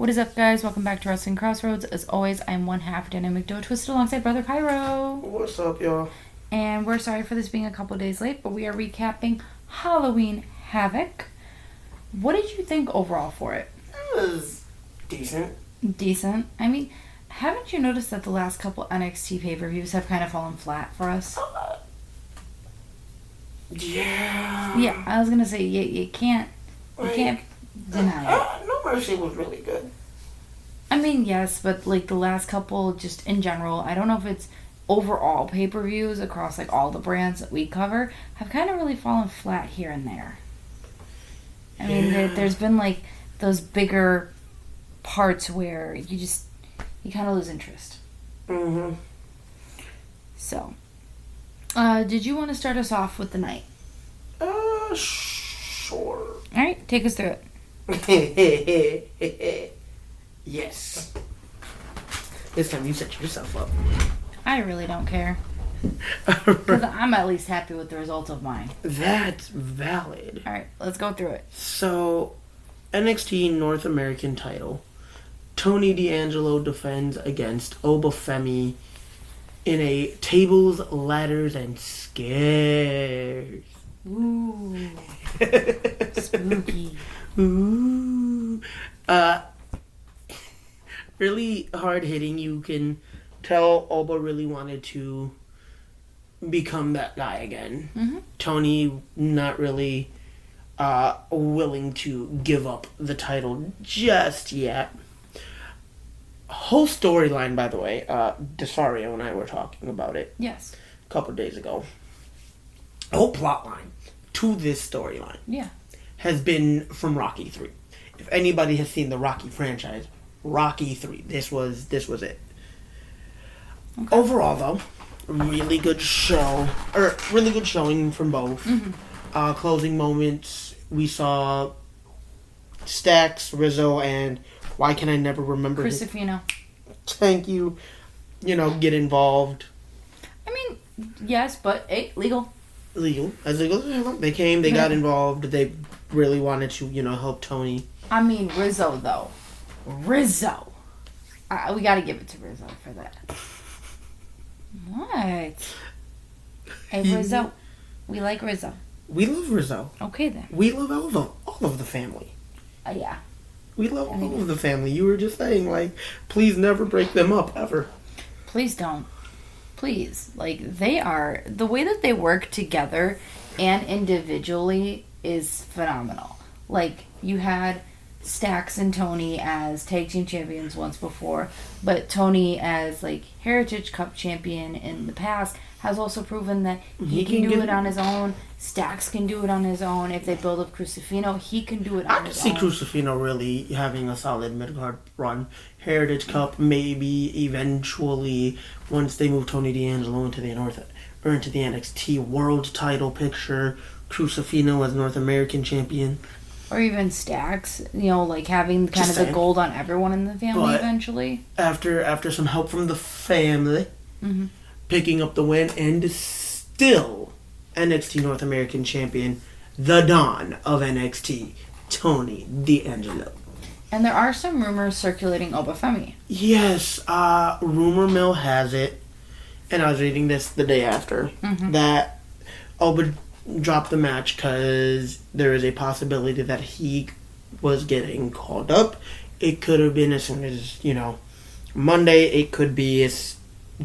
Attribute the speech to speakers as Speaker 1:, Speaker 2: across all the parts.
Speaker 1: What is up, guys? Welcome back to Wrestling Crossroads. As always, I'm one half Dynamic Duo Twisted alongside Brother Pyro.
Speaker 2: What's up, y'all?
Speaker 1: And we're sorry for this being a couple days late, but we are recapping Halloween Havoc. What did you think overall for it?
Speaker 2: It was decent.
Speaker 1: Decent? I mean, haven't you noticed that the last couple NXT pay-per-views have kind of fallen flat for us?
Speaker 2: Yeah.
Speaker 1: Yeah, I was gonna say, you can't deny it.
Speaker 2: No Mercy was really good.
Speaker 1: I mean, yes, but like the last couple, just in general, I don't know if it's overall pay-per-views across like all the brands that we cover, have kind of really fallen flat here and there. I mean, there's been like those bigger parts where you kind of lose interest.
Speaker 2: Mm-hmm.
Speaker 1: So, did you want to start us off with the night?
Speaker 2: Sure.
Speaker 1: Alright, take us through it.
Speaker 2: Yes. This time you set yourself up.
Speaker 1: I really don't care. Because I'm at least happy with the result of mine.
Speaker 2: That's valid.
Speaker 1: Alright, let's go through it.
Speaker 2: So, NXT North American title. Tony D'Angelo defends against Oba Femi in a tables, ladders, and scares.
Speaker 1: Ooh. Spooky.
Speaker 2: Ooh. Really hard hitting. You can tell Oba really wanted to become that guy again.
Speaker 1: Mm-hmm.
Speaker 2: Tony not really willing to give up the title just yet. Whole storyline, by the way, Desario and I were talking about it.
Speaker 1: Yes.
Speaker 2: A couple of days ago. The whole plot line to this storyline has been from Rocky 3. If anybody has seen the Rocky franchise, Rocky 3, this was it. Okay. Overall, though, really good showing from both.
Speaker 1: Mm-hmm.
Speaker 2: Closing moments, we saw Stax, Rizzo, and why can I never remember
Speaker 1: Crucifino.
Speaker 2: Thank you. Get involved.
Speaker 1: I mean, yes, but legal.
Speaker 2: Legal. As legal as hell. They came, they got involved, they really wanted to, help Tony.
Speaker 1: I mean, Rizzo, though. Rizzo. We gotta give it to Rizzo for that. What? Hey, Rizzo. We like Rizzo.
Speaker 2: We love Rizzo.
Speaker 1: Okay, then.
Speaker 2: We love all of the family.
Speaker 1: Yeah.
Speaker 2: We love all of the family. You were just saying, please never break them up, ever.
Speaker 1: Please don't. Please. They are... The way that they work together and individually is phenomenal. You had Stax and Tony as tag team champions once before, but Tony as, Heritage Cup champion in the past has also proven that he can do it on his own. Stax can do it on his own. If they build up Crucifino, he can do it on his own.
Speaker 2: I can see Crucifino really having a solid mid-card run. Heritage Cup, maybe eventually, once they move Tony D'Angelo into the NXT World title picture, Crucifino as North American champion.
Speaker 1: Or even Stax, having kind of the gold on everyone in the family eventually.
Speaker 2: After some help from the family,
Speaker 1: mm-hmm.
Speaker 2: picking up the win, and still NXT North American champion, the Don of NXT, Tony D'Angelo.
Speaker 1: And there are some rumors circulating Oba Femi.
Speaker 2: Yes, rumor mill has it, and I was reading this the day after, that Oba dropped the match because there is a possibility that he was getting called up. It could have been as soon as, Monday. It could be as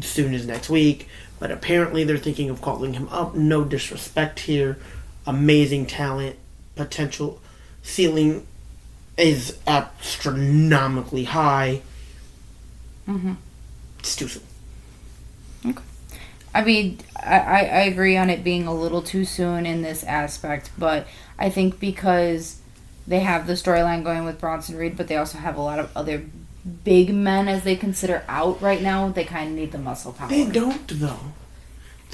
Speaker 2: soon as next week. But apparently they're thinking of calling him up. No disrespect here. Amazing talent. Potential ceiling is astronomically high.
Speaker 1: Mm-hmm.
Speaker 2: It's too soon.
Speaker 1: Okay. I mean, I agree on it being a little too soon in this aspect, but I think because they have the storyline going with Bronson Reed, but they also have a lot of other big men as they consider out right now, they kind of need the muscle power.
Speaker 2: They don't, though.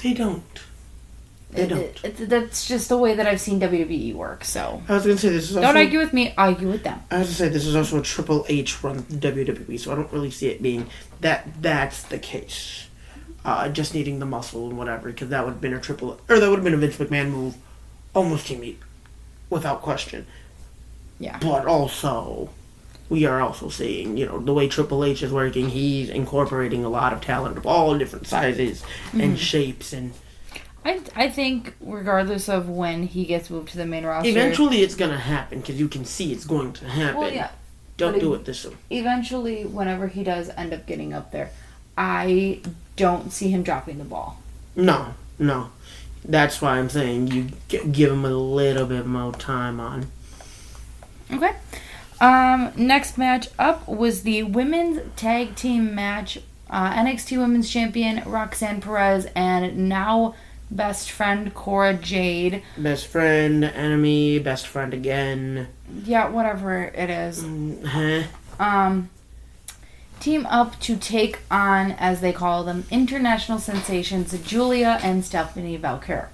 Speaker 2: They don't.
Speaker 1: That's just the way that I've seen WWE work, so.
Speaker 2: I was going to say, this is also...
Speaker 1: Don't argue with me, argue with them.
Speaker 2: I was going to say, this is also a Triple H run WWE, so I don't really see it being that's the case. Just needing the muscle and whatever, because that would have been a Vince McMahon move, almost to me, without question.
Speaker 1: Yeah.
Speaker 2: But also, we are also seeing, the way Triple H is working, he's incorporating a lot of talent of all different sizes and shapes. And
Speaker 1: I think regardless of when he gets moved to the main roster...
Speaker 2: Eventually it's going to happen, because you can see it's going to happen.
Speaker 1: Well, yeah.
Speaker 2: Don't do it this soon.
Speaker 1: Eventually, whenever he does end up getting up there, I don't see him dropping the ball.
Speaker 2: No. That's why I'm saying you give him a little bit more time on.
Speaker 1: Okay. Next match up was the women's tag team match. NXT Women's Champion Roxanne Perez and now best friend Cora Jade.
Speaker 2: Best friend, enemy, best friend again.
Speaker 1: Yeah, whatever it is. Team up to take on, as they call them, international sensations Guilia and Stephanie Vaquer.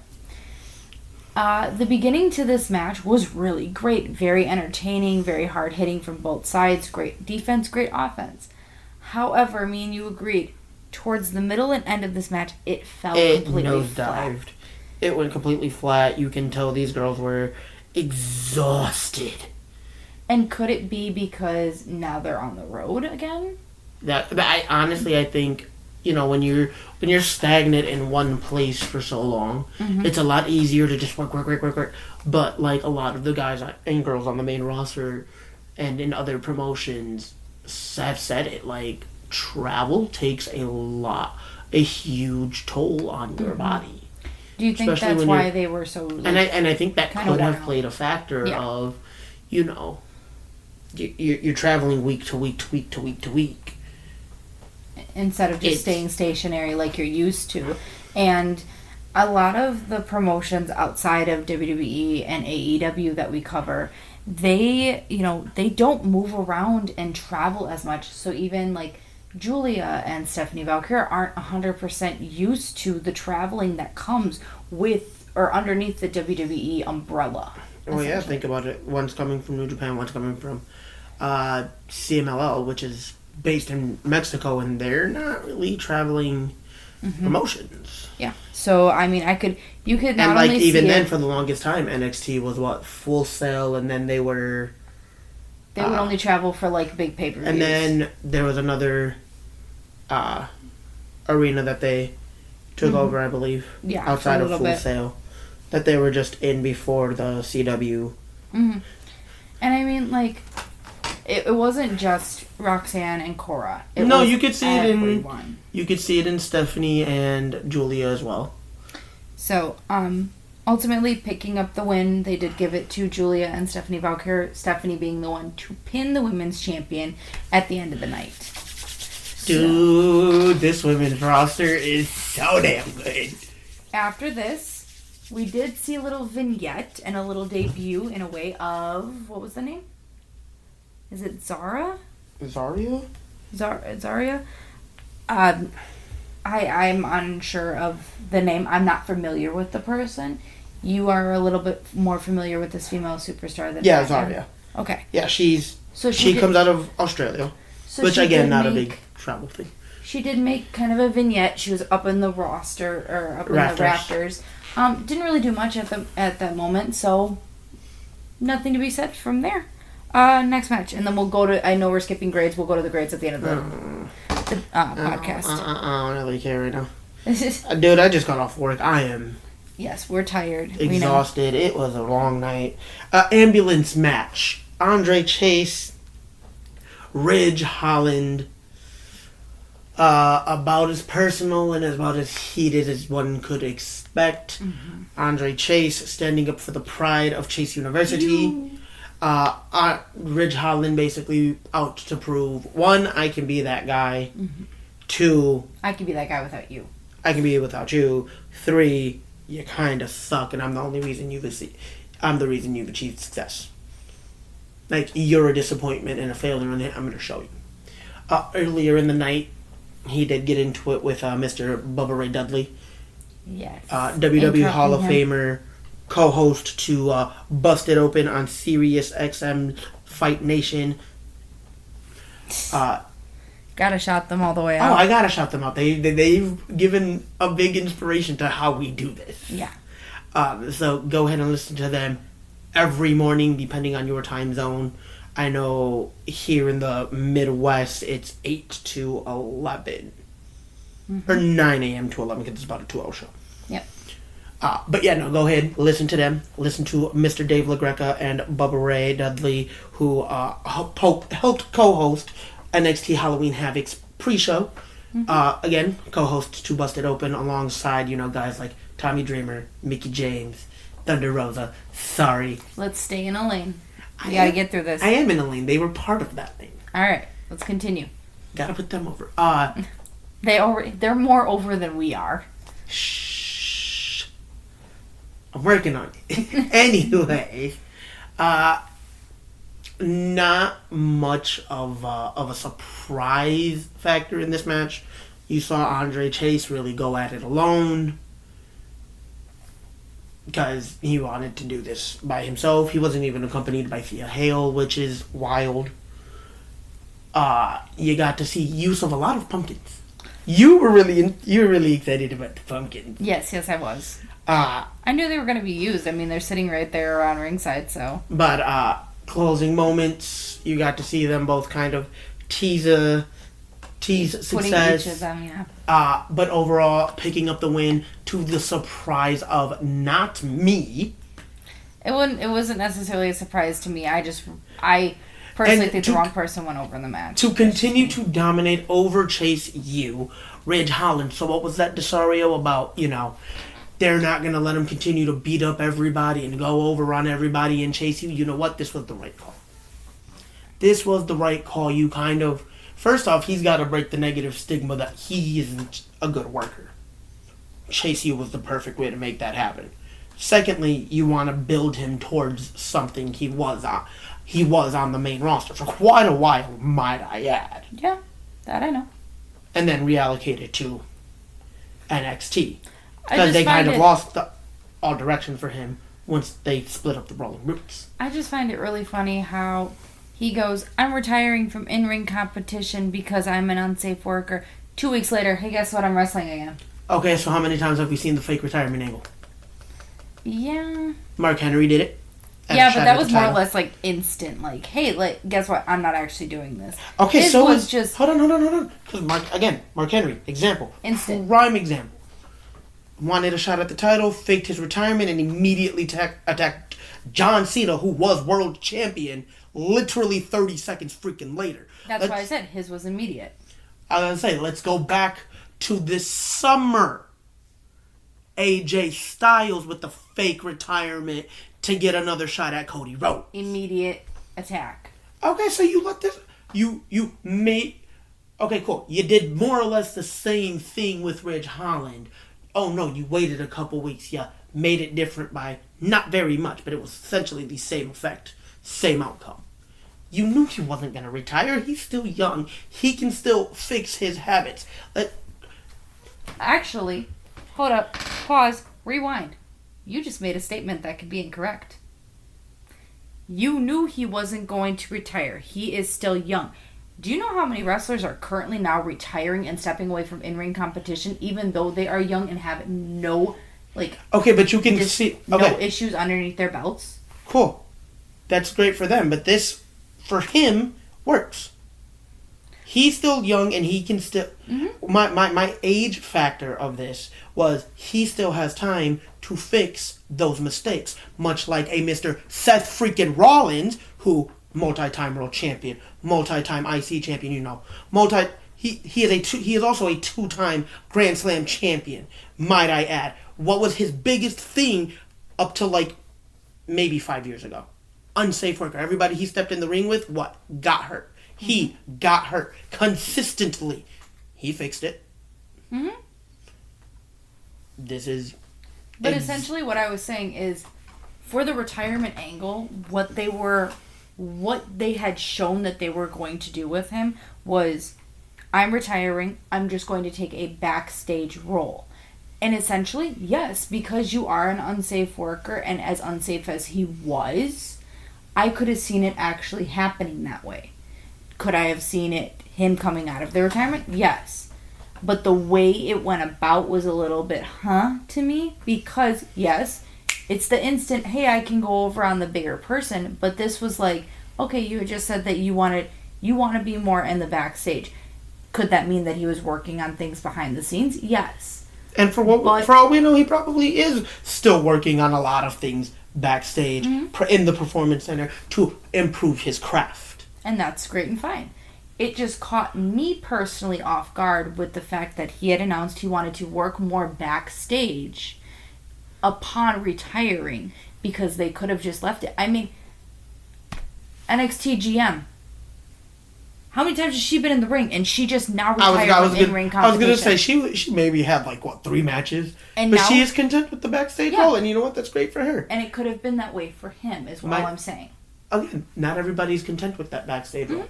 Speaker 1: The beginning to this match was really great. Very entertaining, very hard-hitting from both sides. Great defense, great offense. However, me and you agreed, towards the middle and end of this match, it fell completely flat.
Speaker 2: It went completely flat. You can tell these girls were exhausted.
Speaker 1: And could it be because now they're on the road again?
Speaker 2: I think, when you're stagnant in one place for so long, it's a lot easier to just work. But like a lot of the guys and girls on the main roster and in other promotions have said it, like travel takes a huge toll on your body.
Speaker 1: Do you think
Speaker 2: especially
Speaker 1: that's why they were so?
Speaker 2: And I think that could have played a factor of, you're traveling week to week.
Speaker 1: Instead of just staying stationary like you're used to. And a lot of the promotions outside of WWE and AEW that we cover, they don't move around and travel as much. So even like Guilia and Stephanie Vaquer aren't 100% used to the traveling that comes with or underneath the WWE umbrella.
Speaker 2: Oh yeah, think about it. One's coming from New Japan, one's coming from CMLL, which is based in Mexico, and they're not really traveling promotions.
Speaker 1: Yeah. So you could not
Speaker 2: and like
Speaker 1: only
Speaker 2: even
Speaker 1: see
Speaker 2: then for the longest time NXT was Full Sail, and then they would
Speaker 1: only travel for like big pay-per-views.
Speaker 2: And then there was another arena that they took over, I believe, outside of Full Sail, that they were just in before the CW.
Speaker 1: And it wasn't just Roxanne and Cora.
Speaker 2: You could see
Speaker 1: everyone.
Speaker 2: You could see it in Stephanie and Guilia as well.
Speaker 1: So, ultimately picking up the win, they did give it to Guilia and Stephanie Vaquer, Stephanie being the one to pin the women's champion at the end of the night.
Speaker 2: Dude, this women's roster is so damn good.
Speaker 1: After this, we did see a little vignette and a little debut in a way of, what was the name? Is it Zara?
Speaker 2: Zaria?
Speaker 1: Zaria? I'm unsure of the name. I'm not familiar with the person. You are a little bit more familiar with this female superstar than I am.
Speaker 2: Zaria.
Speaker 1: Okay.
Speaker 2: Yeah, she comes out of Australia. Which, again, not a big travel thing.
Speaker 1: She did make kind of a vignette. She was up in the roster, or up in the rafters. Didn't really do much at that moment, so nothing to be said from there. Next match, and then we'll go to, I know we're skipping grades, we'll go to the grades at the end of the podcast.
Speaker 2: I don't really care right now. Dude, I just got off work. I am...
Speaker 1: Yes, we're tired.
Speaker 2: Exhausted. It was a long night. Ambulance match. Andre Chase, Ridge Holland. About as personal and about as heated as one could expect. Andre Chase standing up for the pride of Chase University. Ridge Holland basically out to prove, 1, I can be that guy. 2,
Speaker 1: I can be that guy without you.
Speaker 2: I can be it without you. 3, you kind of suck, and I'm the reason you've achieved success. Like, you're a disappointment and a failure, and I'm going to show you. Earlier in the night, he did get into it with Mr. Bubba Ray Dudley.
Speaker 1: Yes.
Speaker 2: WWE Hall of Famer, co-host to Bust It Open on Sirius XM Fight Nation.
Speaker 1: Gotta shout them all the way out.
Speaker 2: Oh, I gotta shout them out. They've given a big inspiration to how we do this.
Speaker 1: Yeah.
Speaker 2: So go ahead and listen to them every morning, depending on your time zone. I know here in the Midwest it's 8 to 11. Or 9 a.m. to 11 because it's about a 2-hour show.
Speaker 1: Yep.
Speaker 2: But yeah, no, go ahead. Listen to them. Listen to Mr. Dave LaGreca and Bubba Ray Dudley, who helped co-host NXT Halloween Havoc's pre-show. Again, co-hosts to Busted Open alongside, guys like Tommy Dreamer, Mickey James, Thunder Rosa. Sorry.
Speaker 1: Let's stay in a lane. We gotta get through this.
Speaker 2: I am in a lane. They were part of that thing.
Speaker 1: Alright, let's continue.
Speaker 2: Gotta put them over.
Speaker 1: They're more over than we are.
Speaker 2: Shh. I'm working on it. Anyway, not much of a surprise factor in this match. You saw Andre Chase really go at it alone because he wanted to do this by himself. He wasn't even accompanied by Thea Hale, which is wild. You got to see use of a lot of pumpkins. You were really excited about the pumpkins.
Speaker 1: Yes, I was. I knew they were going to be used. I mean, they're sitting right there around ringside, so.
Speaker 2: But closing moments, you got to see them both kind of tease success.
Speaker 1: Putting each of them, yeah.
Speaker 2: But overall, picking up the win to the surprise of not me.
Speaker 1: It wasn't necessarily a surprise to me. I personally think the wrong person went over in the match. To
Speaker 2: continue to dominate over Chase Ridge Holland. So what was that scenario about, they're not going to let him continue to beat up everybody and go over on everybody and chase you. You know what? This was the right call. This was the right call. You kind of... First off, he's got to break the negative stigma that he isn't a good worker. Chase was the perfect way to make that happen. Secondly, you want to build him towards something he was on. He was on the main roster for quite a while, might I add.
Speaker 1: Yeah, that I know.
Speaker 2: And then reallocate it to NXT. Because they kind of lost all direction for him once they split up the Rolling Roots.
Speaker 1: I just find it really funny how he goes, I'm retiring from in-ring competition because I'm an unsafe worker. 2 weeks later, hey, guess what? I'm wrestling again.
Speaker 2: Okay, so how many times have we seen the fake retirement angle?
Speaker 1: Yeah.
Speaker 2: Mark Henry did it.
Speaker 1: Yeah, but that was more or less like instant. Like, hey, guess what? I'm not actually doing this.
Speaker 2: Okay, so was just hold on. Because Mark Henry, example,
Speaker 1: instant,
Speaker 2: prime example. Wanted a shot at the title, faked his retirement, and immediately attacked John Cena, who was world champion, literally 30 seconds freaking later.
Speaker 1: That's why I said his was immediate.
Speaker 2: I was gonna say, let's go back to this summer. AJ Styles with the fake retirement to get another shot at Cody Rhodes.
Speaker 1: Immediate attack.
Speaker 2: Okay, so you let this... You made... Okay, cool. You did more or less the same thing with Ridge Holland. Oh, no, you waited a couple weeks. You made it different by not very much, but it was essentially the same effect. Same outcome. You knew he wasn't going to retire. He's still young. He can still fix his habits.
Speaker 1: Actually, hold up. Pause. Rewind. You just made a statement that could be incorrect. You knew he wasn't going to retire. He is still young. Do you know how many wrestlers are currently now retiring and stepping away from in-ring competition, even though they are young and have no,
Speaker 2: Okay, but you can see... Okay.
Speaker 1: No issues underneath their belts?
Speaker 2: Cool. That's great for them, but this, for him, works. He's still young and he can still... Mm-hmm. My age factor of this was he still has time to fix those mistakes. Much like a Mr. Seth freaking Rollins, who multi-time world champion, multi-time IC champion, he is also a 2-time Grand Slam champion, might I add. What was his biggest thing up to maybe 5 years ago? Unsafe worker. Everybody he stepped in the ring with, got hurt. He got hurt consistently. He fixed it.
Speaker 1: Mm-hmm.
Speaker 2: This is...
Speaker 1: But essentially what I was saying is, for the retirement angle, what they had shown that they were going to do with him was, I'm retiring, I'm just going to take a backstage role. And essentially, yes, because you are an unsafe worker, and as unsafe as he was, I could have seen it actually happening that way. Could I have seen him coming out of the retirement? Yes. But the way it went about was a little bit, to me. Because, yes, it's the instant, hey, I can go over on the bigger person. But this was okay, you had just said that you want to be more in the backstage. Could that mean that he was working on things behind the scenes? Yes.
Speaker 2: And for all we know, he probably is still working on a lot of things backstage in the performance center to improve his craft.
Speaker 1: And that's great and fine. It just caught me personally off guard with the fact that he had announced he wanted to work more backstage upon retiring, because they could have just left it. I mean, NXT GM. How many times has she been in the ring, and she just now retired from in-ring competition?
Speaker 2: I was going to say, she maybe had 3 matches. But now, she is content with the backstage role, and you know what? That's great for her.
Speaker 1: And it could have been that way for him, is all I'm saying.
Speaker 2: Again, not everybody's content with that backstage role.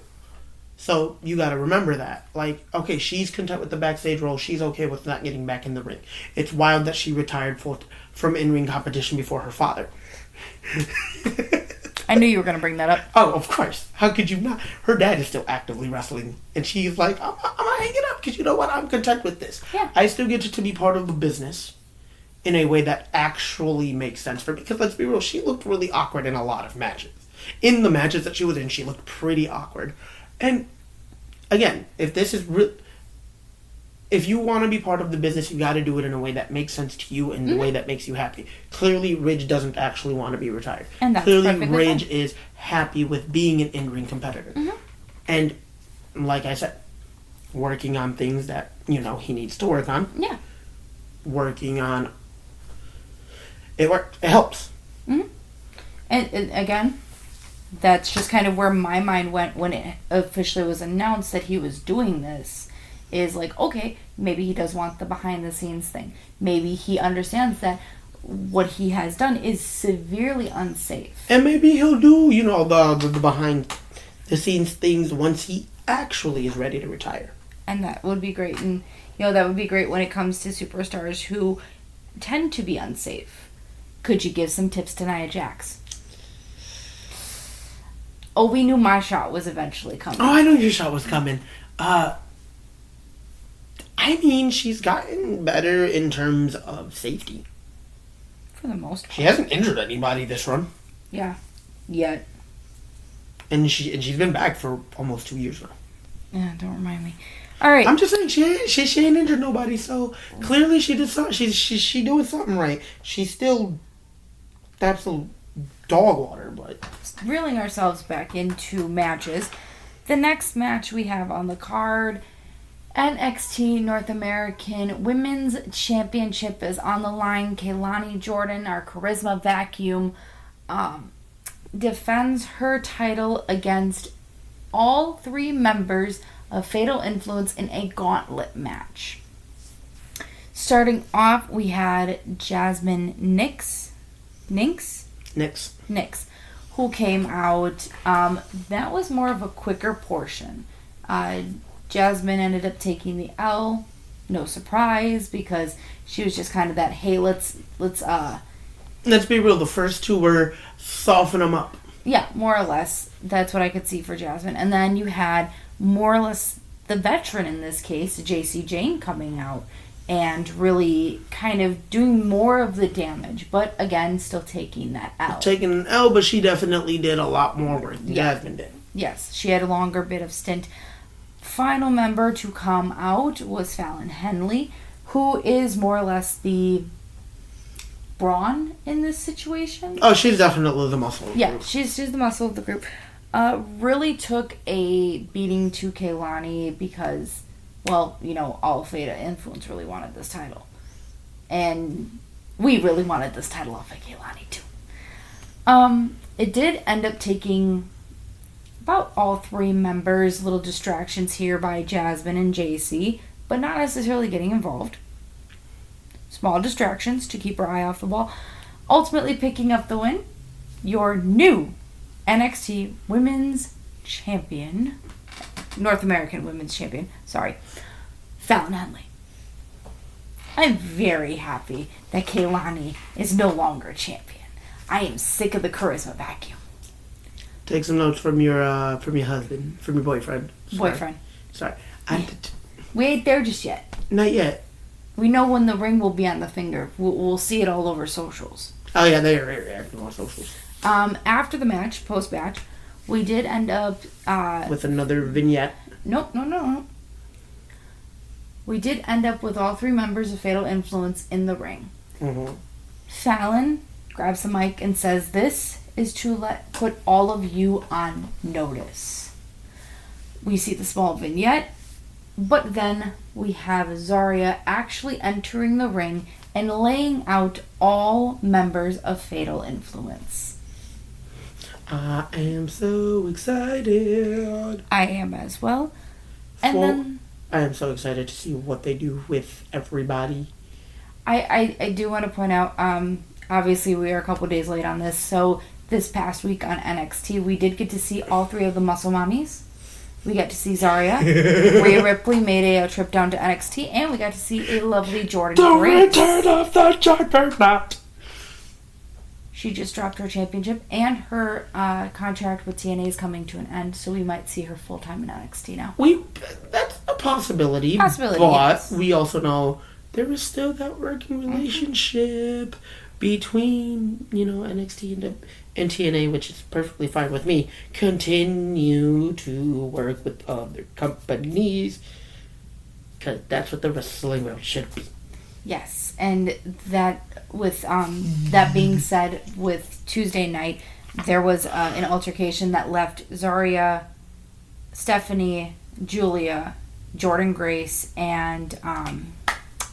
Speaker 2: So you got to remember that. Okay, she's content with the backstage role. She's okay with not getting back in the ring. It's wild that she retired from in-ring competition before her father.
Speaker 1: I knew you were going to bring that up.
Speaker 2: Oh, of course. How could you not? Her dad is still actively wrestling. And she's like, I'm going to hang it up because you know what? I'm content with this.
Speaker 1: Yeah.
Speaker 2: I still get to be part of the business in a way that actually makes sense for me. Because let's be real, she looked really awkward in a lot of matches. In the matches that she was in, she looked pretty awkward. And again, if you want to be part of the business, you got to do it in a way that makes sense to you and the way that makes you happy. Clearly, Ridge doesn't actually want to be retired.
Speaker 1: And that's
Speaker 2: clearly, Ridge is happy with being an in-ring competitor. And like I said, working on things that, he needs to work on.
Speaker 1: Yeah.
Speaker 2: Working on... It worked. It helps.
Speaker 1: And again, that's just kind of where my mind went when it officially was announced that he was doing this. Is okay, maybe he does want the behind the scenes thing. Maybe he understands that what he has done is severely unsafe.
Speaker 2: And maybe he'll do, the behind the scenes things once he actually is ready to retire.
Speaker 1: And that would be great. And, that would be great when it comes to superstars who tend to be unsafe. Could you give some tips to Nia Jax? Oh, we knew my shot was eventually coming.
Speaker 2: Oh, I knew your shot was coming. I mean, she's gotten better in terms of safety.
Speaker 1: For the most part.
Speaker 2: She hasn't injured anybody this run.
Speaker 1: Yeah. Yet.
Speaker 2: And she's been back for almost 2 years now.
Speaker 1: Yeah, don't remind me. All right.
Speaker 2: I'm just saying she ain't injured nobody, so clearly she did something. She doing something right. She's still absolute dog water, but
Speaker 1: reeling ourselves back into matches. The next match we have on the card, NXT North American Women's Championship is on the line. Kelani Jordan, our charisma vacuum, defends her title against all 3 members of Fatal Influence in a gauntlet match. Starting off, we had Jasmine Nix, who came out. That was more of a quicker portion. Jasmine ended up taking the L. No surprise, because she was just kind of that, hey, let's
Speaker 2: be real, the first 2 were soften them up.
Speaker 1: Yeah, more or less. That's what I could see for Jasmine. And then you had more or less the veteran in this case, JC Jane, coming out and really kind of doing more of the damage, but again, still taking that L.
Speaker 2: Taking an L, but she definitely did a lot more work than Jasmine did.
Speaker 1: Yes, she had a longer bit of stint. Final member to come out was Fallon Henley, who is more or less the brawn in this situation.
Speaker 2: Oh, she's definitely the muscle.
Speaker 1: Yeah, she's the muscle of the group. Really took a beating to Kelani because, well, all of Fatal Influence really wanted this title. And we really wanted this title off of Kelani too. It did end up taking about all 3 members, little distractions here by Jasmine and JC, but not necessarily getting involved. Small distractions to keep her eye off the ball. Ultimately picking up the win, your new NXT Women's Champion, North American Women's Champion, Fallon Henley. I'm very happy that Kelani is no longer champion. I am sick of the charisma vacuum.
Speaker 2: Take some notes from your husband, from your boyfriend. Sorry.
Speaker 1: We ain't there just yet.
Speaker 2: Not yet.
Speaker 1: We know when the ring will be on the finger. We'll see it all over socials.
Speaker 2: Oh yeah, they are very active on socials.
Speaker 1: After the match, post-match, We did end up...
Speaker 2: with another vignette.
Speaker 1: Nope, no. We did end up with all 3 members of Fatal Influence in the ring.
Speaker 2: Mm-hmm.
Speaker 1: Fallon grabs the mic and says, "This is to put all of you on notice." We see the small vignette, but then we have Zarya actually entering the ring and laying out all members of Fatal Influence.
Speaker 2: I am so excited.
Speaker 1: I am as well. And then...
Speaker 2: I am so excited to see what they do with everybody.
Speaker 1: I do want to point out, obviously we are a couple days late on this, so this past week on NXT, we did get to see all 3 of the Muscle Mommies. We got to see Zarya. Rhea Ripley made a trip down to NXT, and we got to see a lovely Jordan Grace.
Speaker 2: The return of the Juggernaut!
Speaker 1: She just dropped her championship, and her contract with TNA is coming to an end, so we might see her full-time in NXT now.
Speaker 2: That's a possibility. But
Speaker 1: yes.
Speaker 2: We also know there is still that working relationship between, NXT and TNA, which is perfectly fine with me. Continue to work with other companies, because that's what the wrestling world should be.
Speaker 1: Yes, and that with that being said, with Tuesday night, there was an altercation that left Zarya, Stephanie, Julia, Jordan Grace, and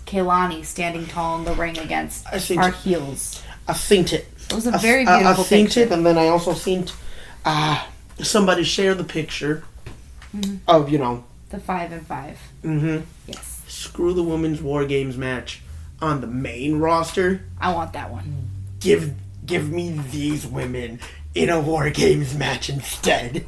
Speaker 1: Kelani standing tall in the ring against our heels.
Speaker 2: I synced it.
Speaker 1: It was a very beautiful picture. I synced it,
Speaker 2: and then I also synced somebody share the picture of,
Speaker 1: the 5 and 5.
Speaker 2: Mm-hmm.
Speaker 1: Yes.
Speaker 2: Screw the Women's War Games match on the main roster.
Speaker 1: I want that one.
Speaker 2: Give me these women in a War Games match instead.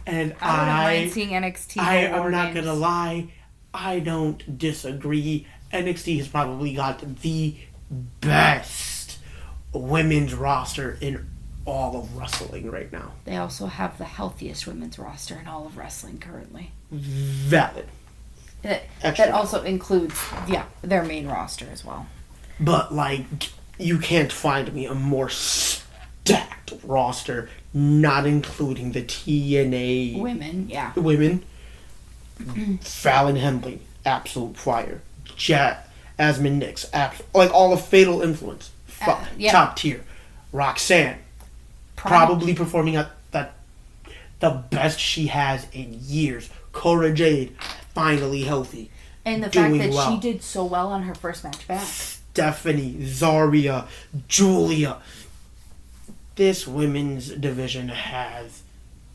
Speaker 2: And
Speaker 1: I wouldn't mind seeing NXT.
Speaker 2: I'm not gonna lie, I don't disagree. NXT has probably got the best women's roster in all of wrestling right now.
Speaker 1: They also have the healthiest women's roster in all of wrestling currently.
Speaker 2: Valid.
Speaker 1: That also includes, their main roster as well.
Speaker 2: But, you can't find me a more stacked roster, not including the TNA... Women. Fallon Henley, absolute fire. Jasmine Nix, all of Fatal Influence. Top tier. Roxanne, probably performing at the best she has in years. Cora Jade, finally healthy.
Speaker 1: And the fact that she did so well on her first match back.
Speaker 2: Stephanie, Zarya, Julia. This women's division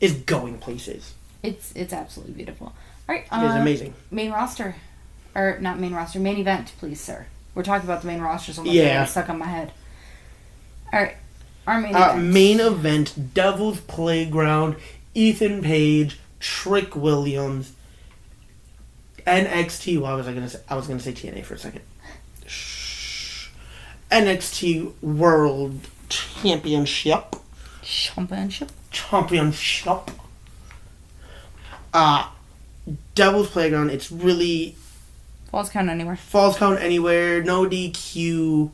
Speaker 2: is going places.
Speaker 1: It's absolutely beautiful. All right,
Speaker 2: it is amazing.
Speaker 1: Main roster, or not main roster, main event, please, sir. We're talking about the main roster, so I'm getting stuck on my head. All right, our main event.
Speaker 2: Main event: Devil's Playground, Ethan Page, Trick Williams, NXT. What was I gonna say? I was gonna say TNA for a second. NXT World Championship. Devil's Playground. It's really
Speaker 1: Falls Count Anywhere.
Speaker 2: Falls Count Anywhere. No DQ.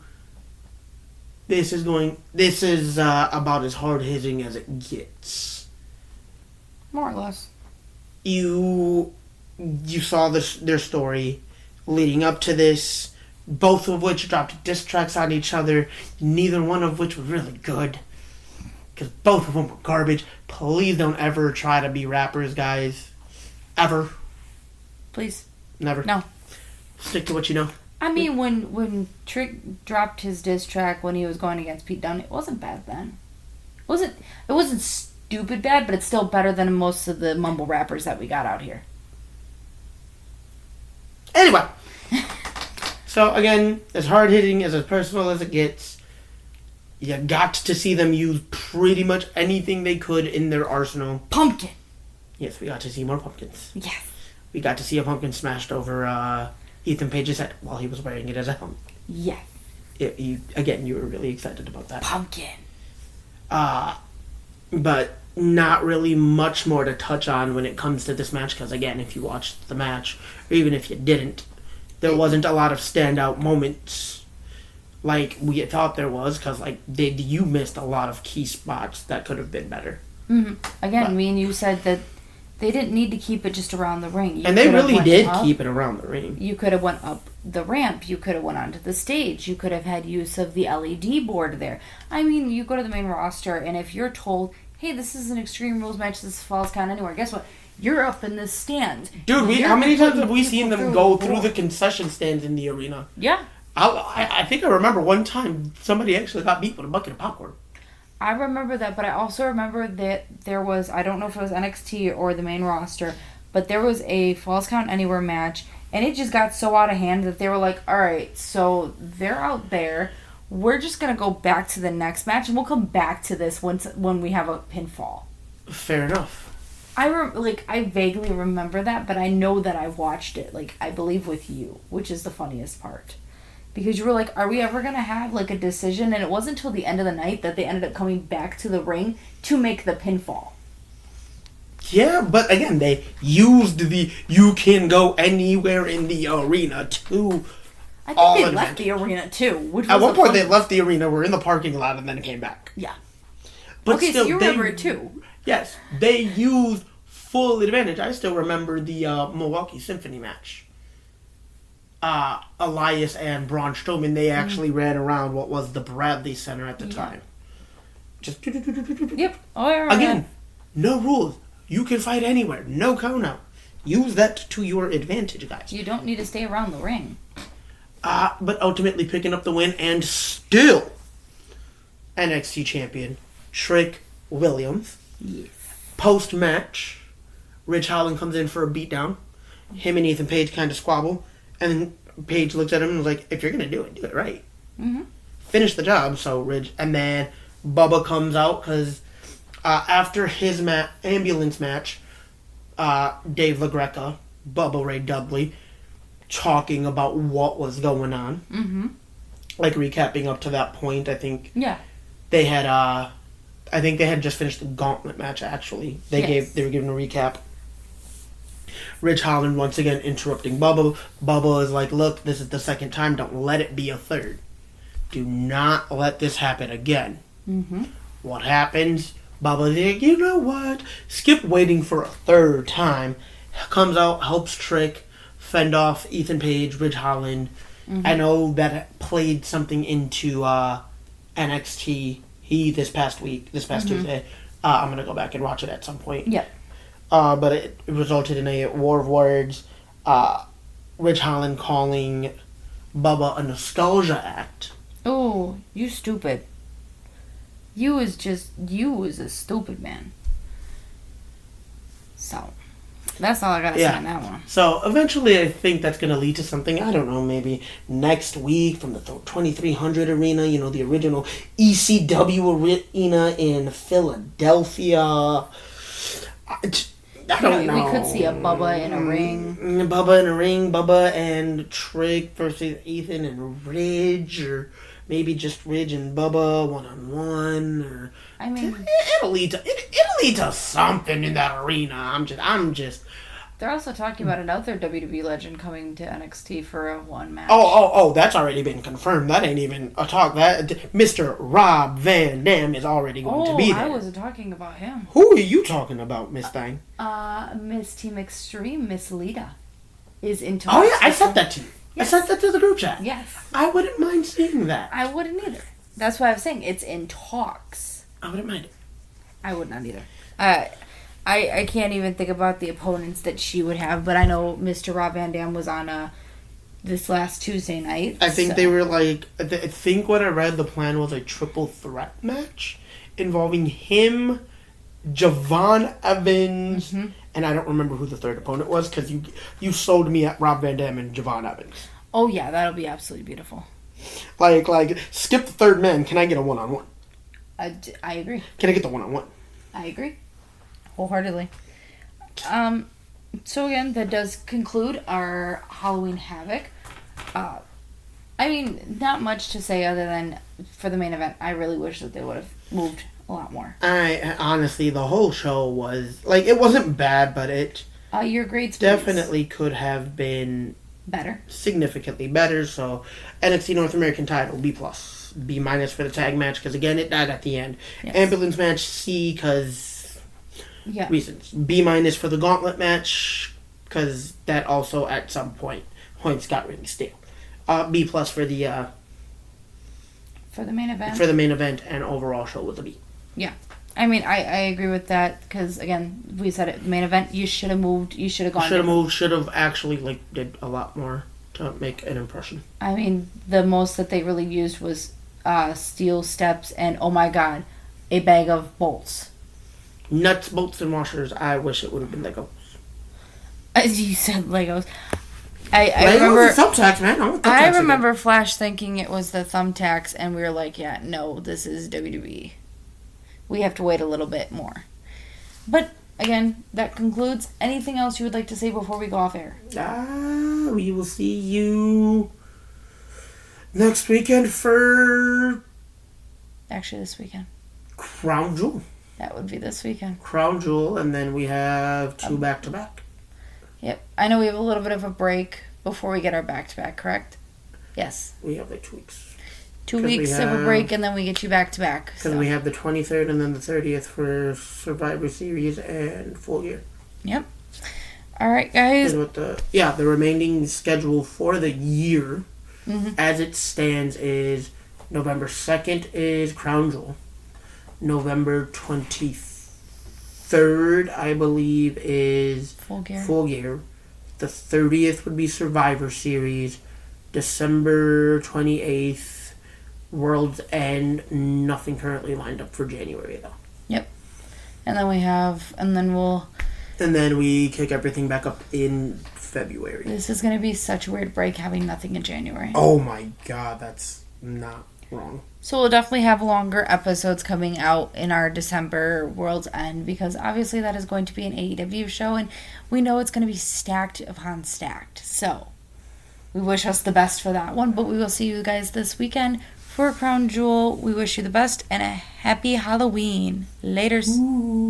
Speaker 2: This is about as hard hitting as it gets.
Speaker 1: More or less.
Speaker 2: You saw their story leading up to this, both of which dropped diss tracks on each other, neither one of which were really good, because both of them were garbage. Please don't ever try to be rappers, guys. Ever.
Speaker 1: Please.
Speaker 2: Never.
Speaker 1: No.
Speaker 2: Stick to what you know.
Speaker 1: I mean, when Trick dropped his diss track when he was going against Pete Dunne, it wasn't bad then. It wasn't stupid bad, but it's still better than most of the mumble rappers that we got out here.
Speaker 2: Anyway. So, again, as hard-hitting, as personal as it gets, you got to see them use pretty much anything they could in their arsenal.
Speaker 1: Pumpkin!
Speaker 2: Yes, we got to see more pumpkins.
Speaker 1: Yes.
Speaker 2: We got to see a pumpkin smashed over Ethan Page's head while he was wearing it as a helmet.
Speaker 1: Yes.
Speaker 2: You were really excited about that.
Speaker 1: Pumpkin.
Speaker 2: But not really much more to touch on when it comes to this match, because, again, if you watched the match, or even if you didn't, there wasn't a lot of standout moments like we thought there was, because, you missed a lot of key spots that could have been better.
Speaker 1: Again, but, me and you said that they didn't need to keep it just around the ring.
Speaker 2: And they really did keep it around the ring.
Speaker 1: You could have went up the ramp. You could have went onto the stage. You could have had use of the LED board there. I mean, you go to the main roster, and if you're told, hey, this is an Extreme Rules match, this Falls Count Anywhere, guess what? You're up in this stand.
Speaker 2: Dude, how many times have we seen them go through the concession stands in the arena?
Speaker 1: Yeah.
Speaker 2: I think I remember one time somebody actually got beat with a bucket of popcorn.
Speaker 1: I remember that, but I also remember that there was, I don't know if it was NXT or the main roster, but there was a Falls Count Anywhere match, and it just got so out of hand that they were like, alright, so they're out there, we're just going to go back to the next match, and we'll come back to this when we have a pinfall.
Speaker 2: Fair enough.
Speaker 1: I vaguely remember that, but I know that I watched it, I believe with you, which is the funniest part. Because you were like, are we ever going to have, a decision? And it wasn't until the end of the night that they ended up coming back to the ring to make the pinfall.
Speaker 2: Yeah, but again, they used the you can go anywhere in the arena to
Speaker 1: I think they left the arena, too.
Speaker 2: At one point, they left the arena, were in the parking lot, and then came back.
Speaker 1: Yeah.
Speaker 2: But
Speaker 1: okay,
Speaker 2: still,
Speaker 1: so you remember it, too.
Speaker 2: Yes, they used full advantage. I still remember the Milwaukee Symphony match. Elias and Braun Strowman, they actually ran around what was the Bradley Center at the time. Just
Speaker 1: yep. Oh, I remember.
Speaker 2: Again, no rules. You can fight anywhere. No count out. Use that to your advantage, guys.
Speaker 1: You don't need to stay around the ring.
Speaker 2: But ultimately picking up the win and still NXT champion Trick Williams.
Speaker 1: Yes.
Speaker 2: Post-match, Ridge Holland comes in for a beatdown. Him and Ethan Page kind of squabble. And then Paige looked at him and was like, if you're going to do it right.
Speaker 1: Mm-hmm.
Speaker 2: Finish the job, so Ridge. And then Bubba comes out because after his ambulance match, Dave LaGreca, Bubba Ray Dudley, talking about what was going on.
Speaker 1: Mm-hmm.
Speaker 2: Recapping up to that point, I think.
Speaker 1: Yeah.
Speaker 2: They had, just finished the gauntlet match, actually. They were giving a recap. Ridge Holland once again interrupting Bubba. Bubba is like, look, this is the second time. Don't let it be a third. Do not let this happen again.
Speaker 1: Mm-hmm.
Speaker 2: What happens? Bubba's like, you know what? Skip waiting for a third time. Comes out, helps Trick fend off Ethan Page, Ridge Holland. Mm-hmm. I know that played something into NXT this past Tuesday. I'm going to go back and watch it at some point.
Speaker 1: Yeah.
Speaker 2: But it resulted in a war of words. Ridge Holland calling Bubba a nostalgia act.
Speaker 1: Oh, you stupid. You was a stupid man. So, that's all I gotta say on that one.
Speaker 2: So, eventually I think that's gonna lead to something, I don't know, maybe next week from the 2300 arena, the original ECW arena in Philadelphia. I don't know.
Speaker 1: We could see a Bubba in a ring.
Speaker 2: Bubba and Trick versus Ethan and Ridge, or maybe just Ridge and Bubba one-on-one, or
Speaker 1: I mean,
Speaker 2: it'll lead to something in that arena. I'm just.
Speaker 1: They're also talking about another WWE legend coming to NXT for a one match.
Speaker 2: Oh, that's already been confirmed. That ain't even a talk. That Mr. Rob Van Dam is already going to be there.
Speaker 1: I wasn't talking about him.
Speaker 2: Who are you talking about, Miss Thang?
Speaker 1: Miss Team Extreme, Miss Lita, is in talks.
Speaker 2: Oh yeah, I said that to you. Yes. I sent that to the group chat.
Speaker 1: Yes.
Speaker 2: I wouldn't mind seeing that.
Speaker 1: I wouldn't either. That's why I was saying it's in talks.
Speaker 2: I wouldn't mind it.
Speaker 1: I would not either. I can't even think about the opponents that she would have, but I know Mr. Rob Van Dam was on this last Tuesday night.
Speaker 2: I think they were I think what I read, the plan was a triple threat match involving him, Javon Evans, and I don't remember who the third opponent was because you sold me at Rob Van Dam and Javon Evans.
Speaker 1: Oh yeah, that'll be absolutely beautiful.
Speaker 2: Skip the third man. Can I get a one-on-one?
Speaker 1: I agree.
Speaker 2: Can I get the one-on-one?
Speaker 1: I agree. Wholeheartedly. So again, that does conclude our Halloween Havoc. I mean, not much to say other than for the main event, I really wish that they would have moved a lot more.
Speaker 2: Honestly, the whole show was it wasn't bad, but it
Speaker 1: your grades
Speaker 2: definitely could have been
Speaker 1: better,
Speaker 2: significantly better. So NXT North American title B+, B- for the tag match because again it died at the end. Yes. Ambulance match C because reasons. B- for the gauntlet match, because that also at some points got really stale. B+ for the
Speaker 1: main event.
Speaker 2: For the main event and overall show was a B.
Speaker 1: Yeah. I mean, I agree with that because, again, we said it, main event, you should have moved, you should have gone.
Speaker 2: Should have actually, did a lot more to make an impression.
Speaker 1: I mean, the most that they really used was steel steps and, oh my god, a bag of bolts.
Speaker 2: Nuts, bolts, and washers. I wish it would have been Legos.
Speaker 1: As you said, Legos. I
Speaker 2: remember thumbtacks, man.
Speaker 1: I remember Flash thinking it was the thumbtacks, and we were like, yeah, no, this is WWE. We have to wait a little bit more. But, again, that concludes. Anything else you would like to say before we go off air?
Speaker 2: We will see you next weekend for...
Speaker 1: Actually, this weekend.
Speaker 2: Crown Jewel.
Speaker 1: That would be this weekend.
Speaker 2: Crown Jewel, and then we have 2 back-to-back.
Speaker 1: Yep. I know we have a little bit of a break before we get our back-to-back, correct? Yes.
Speaker 2: We have 2 weeks.
Speaker 1: 2 weeks of a break, and then we get you back-to-back.
Speaker 2: Because we have the 23rd and then the 30th for Survivor Series and Full Gear.
Speaker 1: Yep. All right, guys.
Speaker 2: And with the remaining schedule for the year, as it stands, is November 2nd is Crown Jewel. November 23rd, I believe, is
Speaker 1: Full
Speaker 2: Gear. The 30th would be Survivor Series. December 28th, World's End. Nothing currently lined up for January, though.
Speaker 1: Yep. And then
Speaker 2: we kick everything back up in February.
Speaker 1: This is going to be such a weird break having nothing in January.
Speaker 2: Oh my god, that's not wrong.
Speaker 1: So we'll definitely have longer episodes coming out in our December World's End because obviously that is going to be an AEW show and we know it's going to be stacked upon stacked. So we wish us the best for that one, but we will see you guys this weekend for Crown Jewel. We wish you the best and a happy Halloween. Laters.
Speaker 2: Ooh.